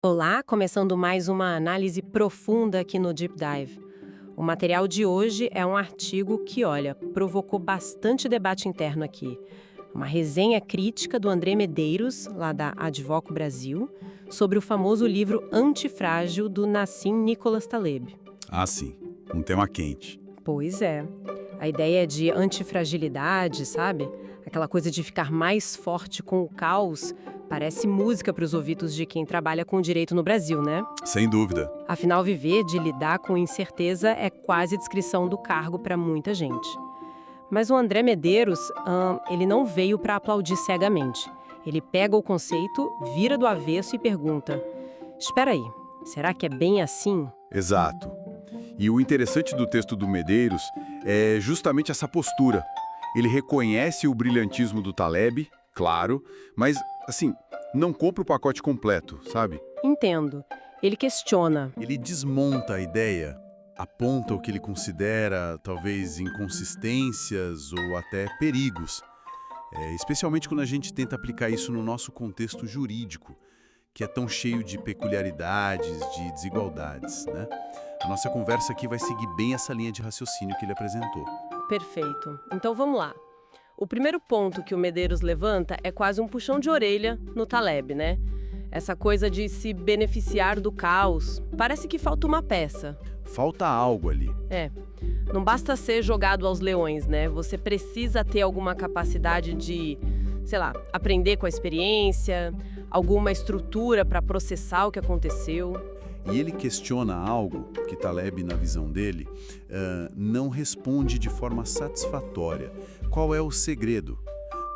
Olá, começando mais uma análise profunda aqui no Deep Dive. O material de hoje é um artigo que, olha, provocou bastante debate interno aqui. Uma resenha crítica do André Medeiros, lá da Advoco Brasil, sobre o famoso livro Antifrágil do Nassim Nicholas Taleb. Ah, sim. Um tema quente. Pois é. A ideia de antifragilidade, sabe? Aquela coisa de ficar mais forte com o caos, parece música para os ouvidos de quem trabalha com direito no Brasil, né? Sem dúvida. Afinal, viver de lidar com incerteza é quase descrição do cargo para muita gente. Mas o André Medeiros, ele não veio para aplaudir cegamente. Ele pega o conceito, vira do avesso e pergunta: espera aí, será que é bem assim? Exato. E o interessante do texto do Medeiros é justamente essa postura. Ele reconhece o brilhantismo do Taleb, claro, mas, assim, não compra o pacote completo, sabe? Entendo. Ele questiona. Ele desmonta a ideia, aponta o que ele considera, talvez, inconsistências ou até perigos. Especialmente quando a gente tenta aplicar isso no nosso contexto jurídico, que é tão cheio de peculiaridades, de desigualdades, né? A nossa conversa aqui vai seguir bem essa linha de raciocínio que ele apresentou. Perfeito. Então vamos lá. O primeiro ponto que o Medeiros levanta é quase um puxão de orelha no Taleb, né? Essa coisa de se beneficiar do caos. Parece que falta uma peça. Falta algo ali. Não basta ser jogado aos leões, né? Você precisa ter alguma capacidade de, sei lá, aprender com a experiência, alguma estrutura para processar o que aconteceu. E ele questiona algo que Taleb, na visão dele, não responde de forma satisfatória. Qual é o segredo?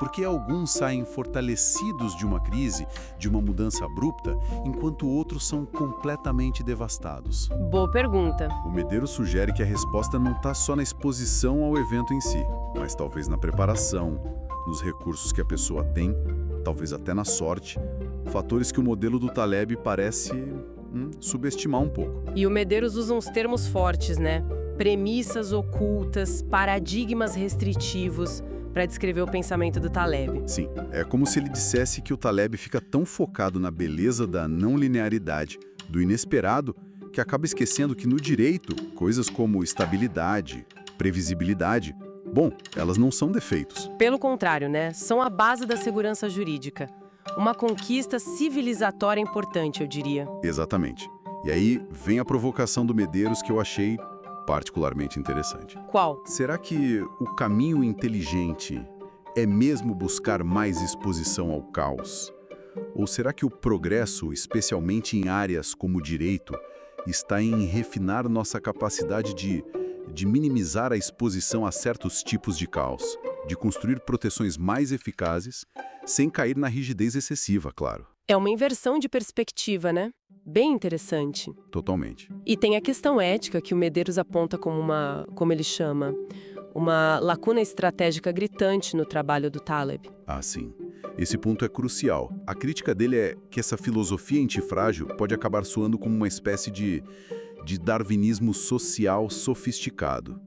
Porque alguns saem fortalecidos de uma crise, de uma mudança abrupta, enquanto outros são completamente devastados. Boa pergunta. O Medeiros sugere que a resposta não está só na exposição ao evento em si, mas talvez na preparação, nos recursos que a pessoa tem, talvez até na sorte, fatores que o modelo do Taleb parece subestimar um pouco. E o Medeiros usa uns termos fortes, né? Premissas ocultas, paradigmas restritivos, para descrever o pensamento do Taleb. Sim, é como se ele dissesse que o Taleb fica tão focado na beleza da não linearidade, do inesperado, que acaba esquecendo que no direito, coisas como estabilidade, previsibilidade, bom, elas não são defeitos. Pelo contrário, né? São a base da segurança jurídica. Uma conquista civilizatória importante, eu diria. Exatamente. E aí vem a provocação do Medeiros que eu achei particularmente interessante. Qual? Será que o caminho inteligente é mesmo buscar mais exposição ao caos? Ou será que o progresso, especialmente em áreas como o direito, está em refinar nossa capacidade de minimizar a exposição a certos tipos de caos, de construir proteções mais eficazes, sem cair na rigidez excessiva, claro? É uma inversão de perspectiva, né? Bem interessante. Totalmente. E tem a questão ética que o Medeiros aponta como como ele chama, uma lacuna estratégica gritante no trabalho do Taleb. Ah, sim. Esse ponto é crucial. A crítica dele é que essa filosofia antifrágil pode acabar soando como uma espécie de darwinismo social sofisticado.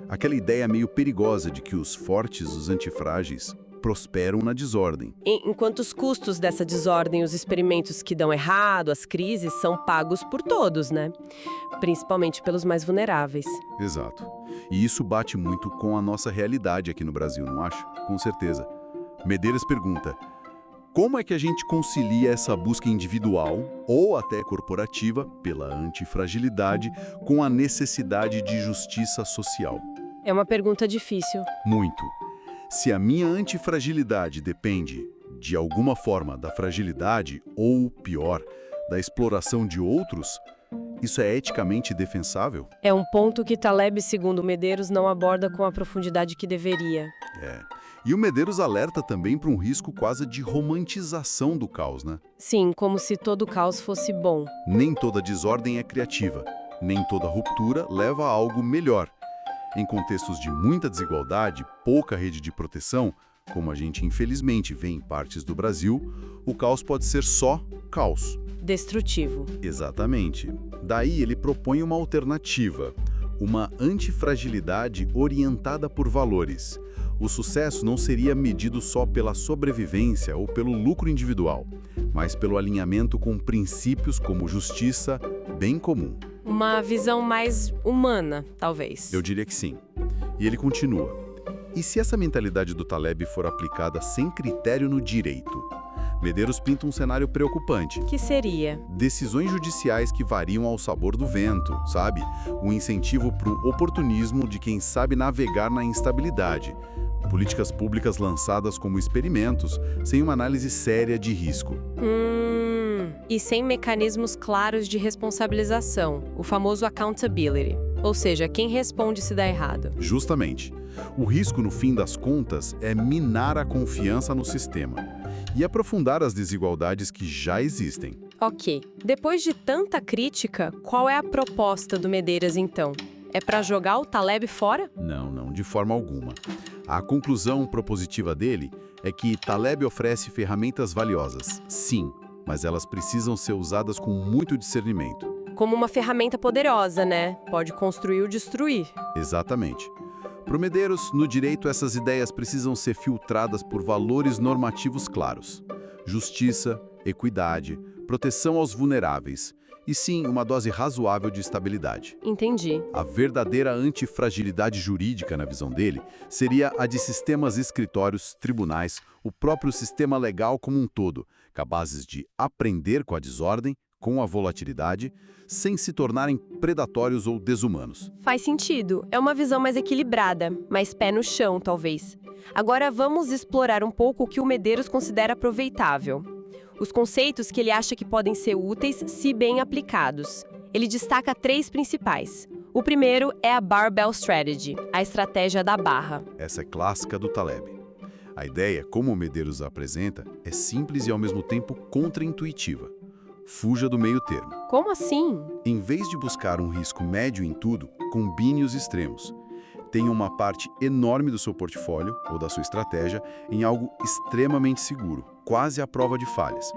Aquela ideia meio perigosa de que os fortes, os antifrágeis, prosperam na desordem. Enquanto os custos dessa desordem, os experimentos que dão errado, as crises, são pagos por todos, né? Principalmente pelos mais vulneráveis. Exato. E isso bate muito com a nossa realidade aqui no Brasil, não acha? Com certeza. Medeiros pergunta: como é que a gente concilia essa busca individual, ou até corporativa, pela antifragilidade, com a necessidade de justiça social? É uma pergunta difícil. Muito. Se a minha antifragilidade depende, de alguma forma, da fragilidade, ou, pior, da exploração de outros, isso é eticamente defensável? É um ponto que Taleb, segundo Medeiros, não aborda com a profundidade que deveria. E o Medeiros alerta também para um risco quase de romantização do caos, né? Sim, como se todo caos fosse bom. Nem toda desordem é criativa, nem toda ruptura leva a algo melhor. Em contextos de muita desigualdade, pouca rede de proteção, como a gente infelizmente vê em partes do Brasil, o caos pode ser só caos. Destrutivo. Exatamente. Daí ele propõe uma alternativa, uma antifragilidade orientada por valores, O sucesso não seria medido só pela sobrevivência ou pelo lucro individual, mas pelo alinhamento com princípios como justiça, bem comum. Uma visão mais humana, talvez. Eu diria que sim. E ele continua. E se essa mentalidade do Taleb for aplicada sem critério no direito? Medeiros pinta um cenário preocupante. Que seria? Decisões judiciais que variam ao sabor do vento, sabe? Um incentivo para o oportunismo de quem sabe navegar na instabilidade. Políticas públicas lançadas como experimentos, sem uma análise séria de risco. E sem mecanismos claros de responsabilização, o famoso accountability. Ou seja, quem responde se dá errado. Justamente. O risco, no fim das contas, é minar a confiança no sistema e aprofundar as desigualdades que já existem. Ok. Depois de tanta crítica, qual é a proposta do Medeiros, então? É para jogar o Taleb fora? Não, de forma alguma. A conclusão propositiva dele é que Taleb oferece ferramentas valiosas, sim, mas elas precisam ser usadas com muito discernimento. Como uma ferramenta poderosa, né? Pode construir ou destruir. Exatamente. Para o Medeiros, no direito, essas ideias precisam ser filtradas por valores normativos claros. Justiça, equidade, proteção aos vulneráveis e, sim, uma dose razoável de estabilidade. Entendi. A verdadeira antifragilidade jurídica, na visão dele, seria a de sistemas escritórios, tribunais, o próprio sistema legal como um todo, capazes de aprender com a desordem, com a volatilidade, sem se tornarem predatórios ou desumanos. Faz sentido. É uma visão mais equilibrada, mais pé no chão, talvez. Agora vamos explorar um pouco o que o Medeiros considera aproveitável. Os conceitos que ele acha que podem ser úteis se bem aplicados. Ele destaca 3 principais. O primeiro é a Barbell Strategy, a estratégia da barra. Essa é clássica do Taleb. A ideia, como o Medeiros a apresenta, é simples e ao mesmo tempo contraintuitiva. Fuja do meio termo. Como assim? Em vez de buscar um risco médio em tudo, combine os extremos. Tenha uma parte enorme do seu portfólio ou da sua estratégia em algo extremamente seguro, quase à prova de falhas.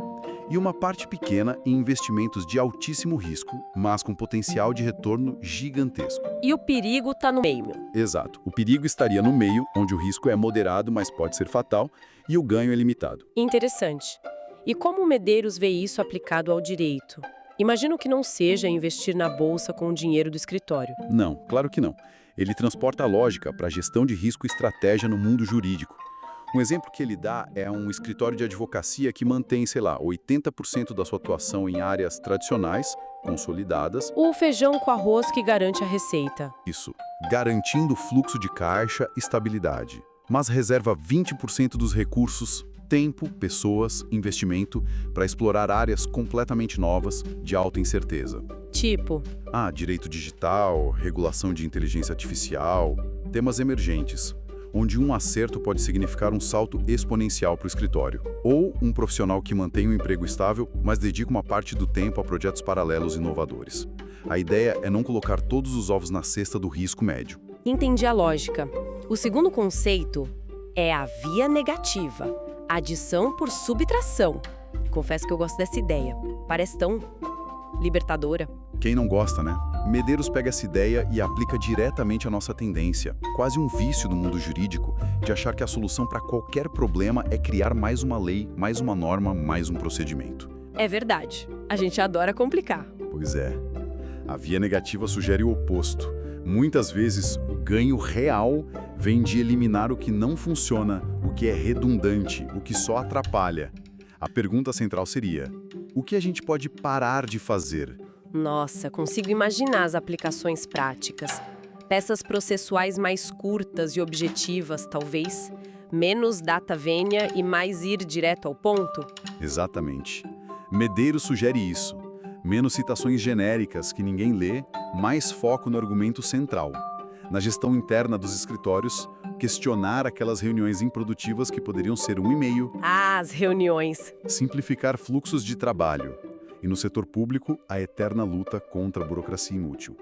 E uma parte pequena em investimentos de altíssimo risco, mas com potencial de retorno gigantesco. E o perigo está no meio. Exato. O perigo estaria no meio, onde o risco é moderado, mas pode ser fatal, e o ganho é limitado. Interessante. E como o Medeiros vê isso aplicado ao direito? Imagino que não seja investir na bolsa com o dinheiro do escritório. Não, claro que não. Ele transporta a lógica para a gestão de risco e estratégia no mundo jurídico. Um exemplo que ele dá é um escritório de advocacia que mantém, 80% da sua atuação em áreas tradicionais, consolidadas. O feijão com arroz que garante a receita. Isso, garantindo fluxo de caixa e estabilidade. Mas reserva 20% dos recursos, tempo, pessoas, investimento, para explorar áreas completamente novas, de alta incerteza. Tipo? Direito digital, regulação de inteligência artificial, temas emergentes, onde um acerto pode significar um salto exponencial para o escritório. Ou um profissional que mantém um emprego estável, mas dedica uma parte do tempo a projetos paralelos inovadores. A ideia é não colocar todos os ovos na cesta do risco médio. Entendi a lógica. O segundo conceito é a via negativa. Adição por subtração. Confesso que eu gosto dessa ideia. Parece tão libertadora. Quem não gosta, né? Medeiros pega essa ideia e aplica diretamente à nossa tendência, quase um vício do mundo jurídico, de achar que a solução para qualquer problema é criar mais uma lei, mais uma norma, mais um procedimento. É verdade. A gente adora complicar. Pois é. A via negativa sugere o oposto. Muitas vezes, o ganho real vem de eliminar o que não funciona, o que é redundante, o que só atrapalha. A pergunta central seria: o que a gente pode parar de fazer? Nossa, consigo imaginar as aplicações práticas. Peças processuais mais curtas e objetivas, talvez. Menos data vênia e mais ir direto ao ponto. Exatamente. Medeiros sugere isso. Menos citações genéricas que ninguém lê, mais foco no argumento central. Na gestão interna dos escritórios, questionar aquelas reuniões improdutivas que poderiam ser um e-mail. As reuniões. Simplificar fluxos de trabalho. E no setor público, a eterna luta contra a burocracia inútil.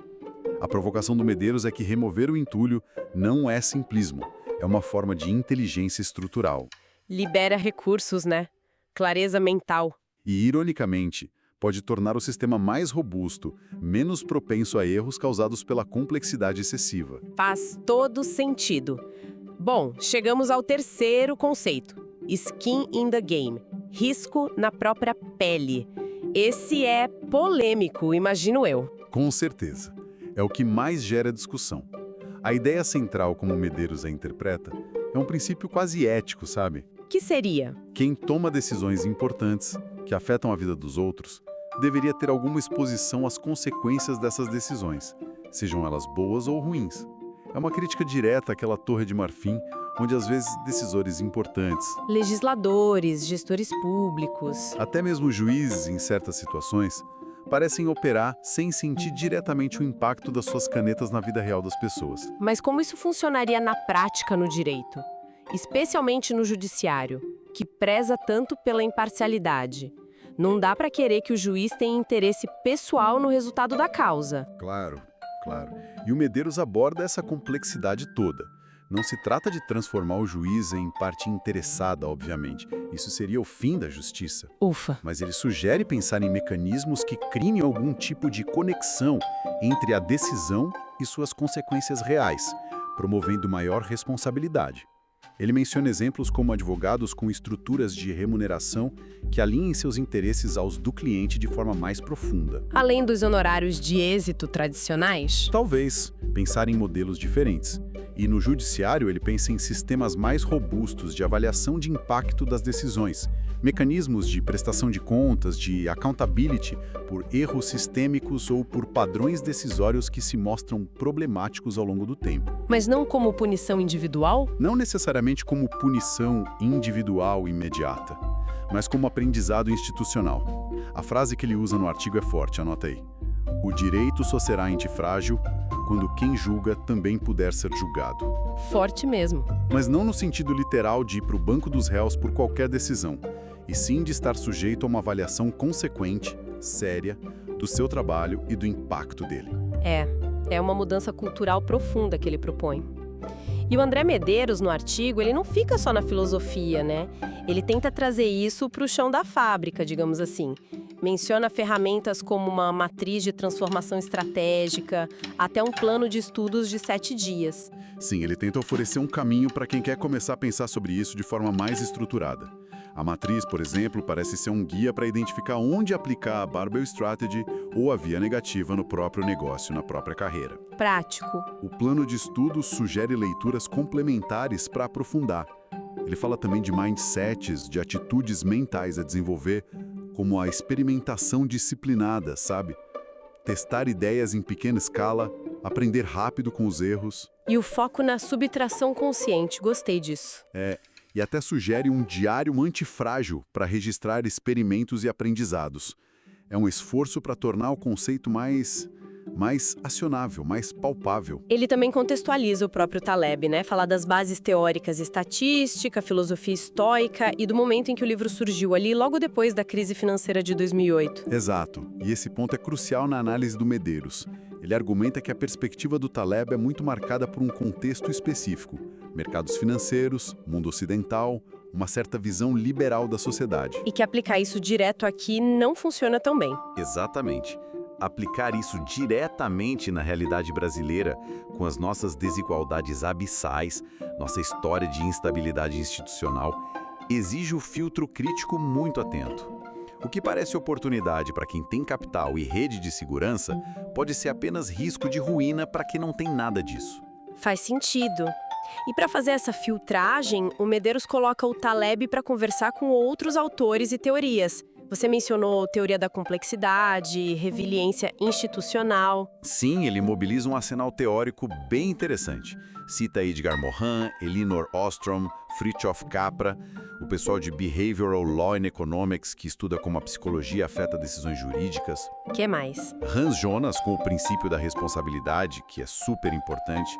A provocação do Medeiros é que remover o entulho não é simplismo, é uma forma de inteligência estrutural. Libera recursos, né? Clareza mental. E, ironicamente, pode tornar o sistema mais robusto, menos propenso a erros causados pela complexidade excessiva. Faz todo sentido. Bom, chegamos ao terceiro conceito: skin in the game, risco na própria pele. Esse é polêmico, imagino eu. Com certeza. É o que mais gera discussão. A ideia central, como Medeiros a interpreta, é um princípio quase ético, sabe? Que seria? Quem toma decisões importantes, que afetam a vida dos outros, deveria ter alguma exposição às consequências dessas decisões, sejam elas boas ou ruins. É uma crítica direta àquela torre de marfim, onde às vezes decisores importantes, Legisladores, gestores públicos. até mesmo juízes em certas situações, parecem operar sem sentir diretamente o impacto das suas canetas na vida real das pessoas. Mas como isso funcionaria na prática no direito? Especialmente no judiciário, que preza tanto pela imparcialidade. Não dá para querer que o juiz tenha interesse pessoal no resultado da causa. Claro, claro. E o Medeiros aborda essa complexidade toda. Não se trata de transformar o juiz em parte interessada, obviamente. Isso seria o fim da justiça. Ufa! Mas ele sugere pensar em mecanismos que criem algum tipo de conexão entre a decisão e suas consequências reais, promovendo maior responsabilidade. Ele menciona exemplos como advogados com estruturas de remuneração que alinhem seus interesses aos do cliente de forma mais profunda. Além dos honorários de êxito tradicionais? Talvez pensar em modelos diferentes. E no judiciário ele pensa em sistemas mais robustos de avaliação de impacto das decisões, mecanismos de prestação de contas, de accountability por erros sistêmicos ou por padrões decisórios que se mostram problemáticos ao longo do tempo. Mas não como punição individual? Não necessariamente como punição individual imediata, mas como aprendizado institucional. A frase que ele usa no artigo é forte, anota aí. O direito só será antifrágil quando quem julga também puder ser julgado. Forte mesmo. Mas não no sentido literal de ir para o banco dos réus por qualquer decisão, e sim de estar sujeito a uma avaliação consequente, séria, do seu trabalho e do impacto dele. É uma mudança cultural profunda que ele propõe. E o André Medeiros, no artigo, ele não fica só na filosofia, né? Ele tenta trazer isso para o chão da fábrica, digamos assim. Menciona ferramentas como uma matriz de transformação estratégica, até um plano de estudos de 7 dias. Sim, ele tenta oferecer um caminho para quem quer começar a pensar sobre isso de forma mais estruturada. A matriz, por exemplo, parece ser um guia para identificar onde aplicar a Barbell Strategy ou a via negativa no próprio negócio, na própria carreira. Prático. O plano de estudos sugere leituras complementares para aprofundar. Ele fala também de mindsets, de atitudes mentais a desenvolver, como a experimentação disciplinada, sabe? Testar ideias em pequena escala, aprender rápido com os erros. E o foco na subtração consciente, gostei disso. E até sugere um diário antifrágil para registrar experimentos e aprendizados. É um esforço para tornar o conceito mais acionável, mais palpável. Ele também contextualiza o próprio Taleb, né? Falar das bases teóricas, estatística, filosofia estoica e do momento em que o livro surgiu ali, logo depois da crise financeira de 2008. Exato. E esse ponto é crucial na análise do Medeiros. Ele argumenta que a perspectiva do Taleb é muito marcada por um contexto específico. Mercados financeiros, mundo ocidental, uma certa visão liberal da sociedade. E que aplicar isso direto aqui não funciona tão bem. Exatamente. Aplicar isso diretamente na realidade brasileira, com as nossas desigualdades abissais, nossa história de instabilidade institucional, exige o filtro crítico muito atento. O que parece oportunidade para quem tem capital e rede de segurança pode ser apenas risco de ruína para quem não tem nada disso. Faz sentido. E para fazer essa filtragem, o Medeiros coloca o Taleb para conversar com outros autores e teorias. Você mencionou teoria da complexidade, resiliência institucional. Sim, ele mobiliza um arsenal teórico bem interessante. Cita Edgar Morin, Elinor Ostrom, Fritjof Capra, o pessoal de Behavioral Law and Economics, que estuda como a psicologia afeta decisões jurídicas. Que mais? Hans Jonas, com o princípio da responsabilidade, que é super importante.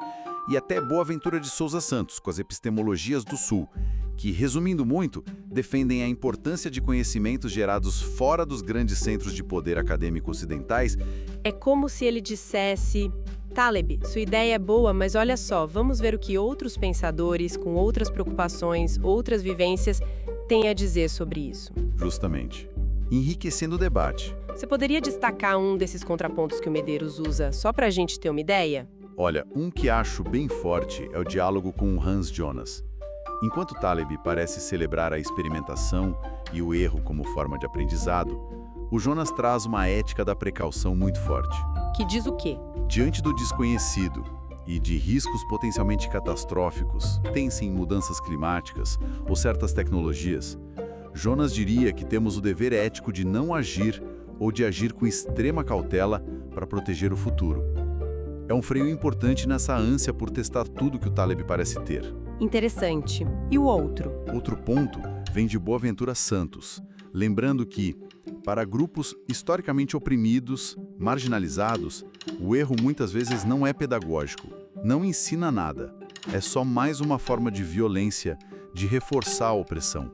E até Boaventura de Souza Santos, com as epistemologias do Sul, que, resumindo muito, defendem a importância de conhecimentos gerados fora dos grandes centros de poder acadêmico ocidentais. É como se ele dissesse: Taleb, sua ideia é boa, mas olha só, vamos ver o que outros pensadores, com outras preocupações, outras vivências, têm a dizer sobre isso. Justamente. Enriquecendo o debate. Você poderia destacar um desses contrapontos que o Medeiros usa, só para a gente ter uma ideia? Olha, um que acho bem forte é o diálogo com o Hans Jonas. Enquanto Taleb parece celebrar a experimentação e o erro como forma de aprendizado, o Jonas traz uma ética da precaução muito forte. Que diz o quê? Diante do desconhecido e de riscos potencialmente catastróficos, pense em mudanças climáticas ou certas tecnologias, Jonas diria que temos o dever ético de não agir ou de agir com extrema cautela para proteger o futuro. É um freio importante nessa ânsia por testar tudo que o Taleb parece ter. Interessante. E o outro? Outro ponto vem de Boaventura Santos, lembrando que, para grupos historicamente oprimidos, marginalizados, o erro muitas vezes não é pedagógico, não ensina nada. É só mais uma forma de violência, de reforçar a opressão.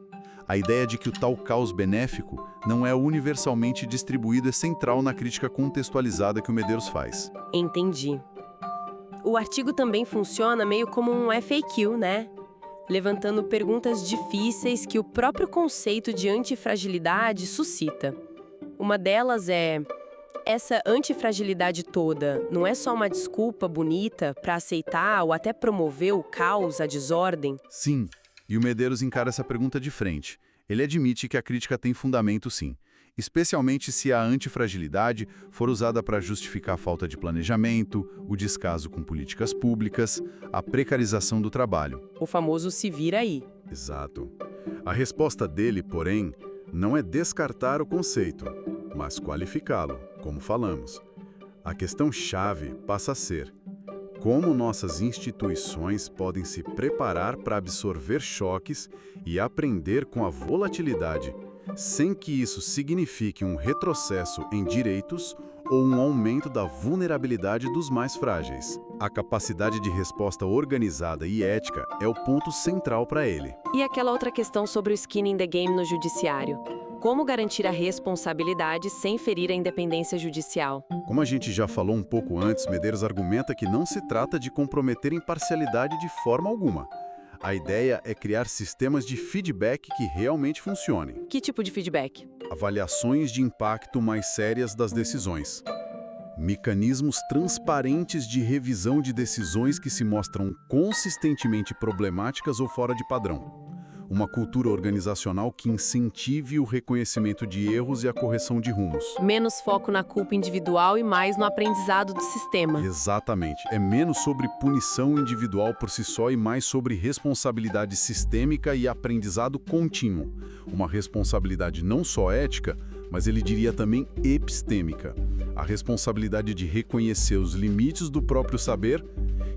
A ideia de que o tal caos benéfico não é universalmente distribuído é central na crítica contextualizada que o Medeiros faz. Entendi. O artigo também funciona meio como um FAQ, né? Levantando perguntas difíceis que o próprio conceito de antifragilidade suscita. Uma delas é: essa antifragilidade toda não é só uma desculpa bonita para aceitar ou até promover o caos, a desordem? Sim, e o Medeiros encara essa pergunta de frente. Ele admite que a crítica tem fundamento, sim, especialmente se a antifragilidade for usada para justificar a falta de planejamento, o descaso com políticas públicas, a precarização do trabalho. O famoso se vira aí. Exato. A resposta dele, porém, não é descartar o conceito, mas qualificá-lo, como falamos. A questão-chave passa a ser: como nossas instituições podem se preparar para absorver choques e aprender com a volatilidade, sem que isso signifique um retrocesso em direitos ou um aumento da vulnerabilidade dos mais frágeis. A capacidade de resposta organizada e ética é o ponto central para ele. E aquela outra questão sobre o skin in the game no judiciário? Como garantir a responsabilidade sem ferir a independência judicial? Como a gente já falou um pouco antes, Medeiros argumenta que não se trata de comprometer imparcialidade de forma alguma. A ideia é criar sistemas de feedback que realmente funcionem. Que tipo de feedback? Avaliações de impacto mais sérias das decisões. Mecanismos transparentes de revisão de decisões que se mostram consistentemente problemáticas ou fora de padrão. Uma cultura organizacional que incentive o reconhecimento de erros e a correção de rumos. Menos foco na culpa individual e mais no aprendizado do sistema. Exatamente. É menos sobre punição individual por si só e mais sobre responsabilidade sistêmica e aprendizado contínuo. Uma responsabilidade não só ética, mas ele diria também epistêmica. A responsabilidade de reconhecer os limites do próprio saber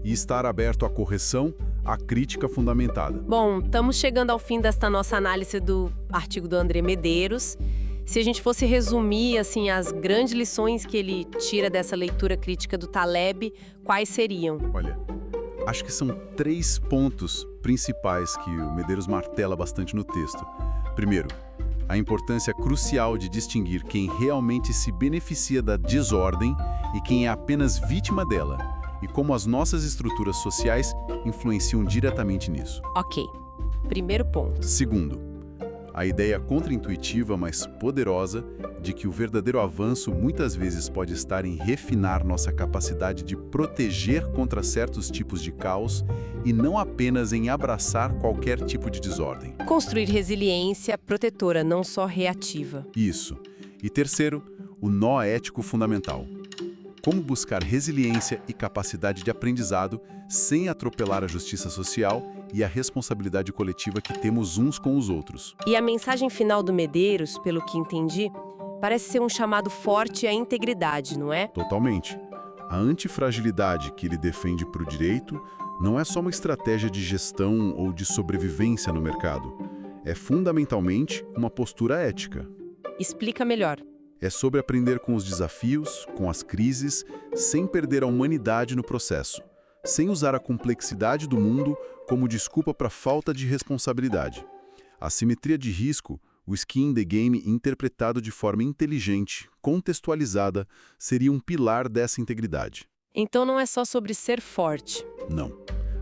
e estar aberto à correção, à crítica fundamentada. Bom, estamos chegando ao fim desta nossa análise do artigo do André Medeiros. Se a gente fosse resumir assim as grandes lições que ele tira dessa leitura crítica do Taleb, quais seriam? Olha, acho que são 3 pontos principais que o Medeiros martela bastante no texto. Primeiro, a importância crucial de distinguir quem realmente se beneficia da desordem e quem é apenas vítima dela, e como as nossas estruturas sociais influenciam diretamente nisso. Ok. Primeiro ponto. Segundo, a ideia contraintuitiva, mas poderosa, de que o verdadeiro avanço muitas vezes pode estar em refinar nossa capacidade de proteger contra certos tipos de caos e não apenas em abraçar qualquer tipo de desordem. Construir resiliência protetora, não só reativa. Isso. E terceiro, o nó ético fundamental. Como buscar resiliência e capacidade de aprendizado sem atropelar a justiça social e a responsabilidade coletiva que temos uns com os outros. E a mensagem final do Medeiros, pelo que entendi, parece ser um chamado forte à integridade, não é? Totalmente. A antifragilidade que ele defende para o direito não é só uma estratégia de gestão ou de sobrevivência no mercado. É fundamentalmente uma postura ética. Explica melhor. É sobre aprender com os desafios, com as crises, sem perder a humanidade no processo, sem usar a complexidade do mundo como desculpa para falta de responsabilidade. A simetria de risco, o skin in the game interpretado de forma inteligente, contextualizada, seria um pilar dessa integridade. Então não é só sobre ser forte. Não.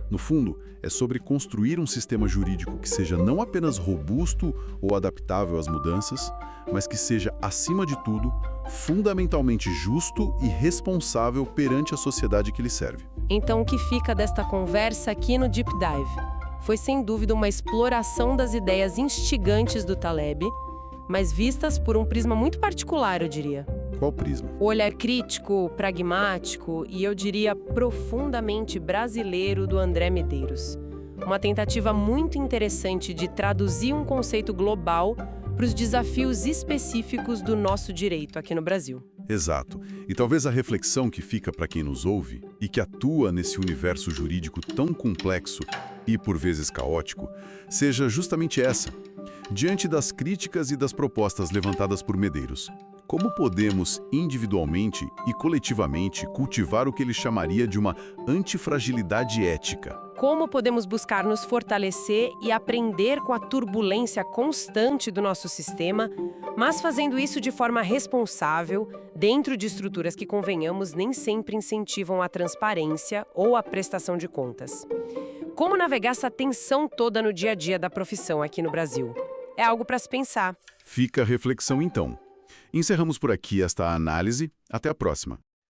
No fundo, é sobre construir um sistema jurídico que seja não apenas robusto ou adaptável às mudanças, mas que seja, acima de tudo, fundamentalmente justo e responsável perante a sociedade que lhe serve. Então, o que fica desta conversa aqui no Deep Dive foi, sem dúvida, uma exploração das ideias instigantes do Taleb, mas vistas por um prisma muito particular, eu diria. Qual prisma? O olhar crítico, pragmático e, eu diria, profundamente brasileiro do André Medeiros. Uma tentativa muito interessante de traduzir um conceito global para os desafios específicos do nosso direito aqui no Brasil. Exato. E talvez a reflexão que fica para quem nos ouve e que atua nesse universo jurídico tão complexo e, por vezes, caótico, seja justamente essa. Diante das críticas e das propostas levantadas por Medeiros, como podemos, individualmente e coletivamente, cultivar o que ele chamaria de uma antifragilidade ética? Como podemos buscar nos fortalecer e aprender com a turbulência constante do nosso sistema, mas fazendo isso de forma responsável, dentro de estruturas que, convenhamos, nem sempre incentivam a transparência ou a prestação de contas? Como navegar essa tensão toda no dia a dia da profissão aqui no Brasil? É algo para se pensar. Fica a reflexão, então. Encerramos por aqui esta análise. Até a próxima.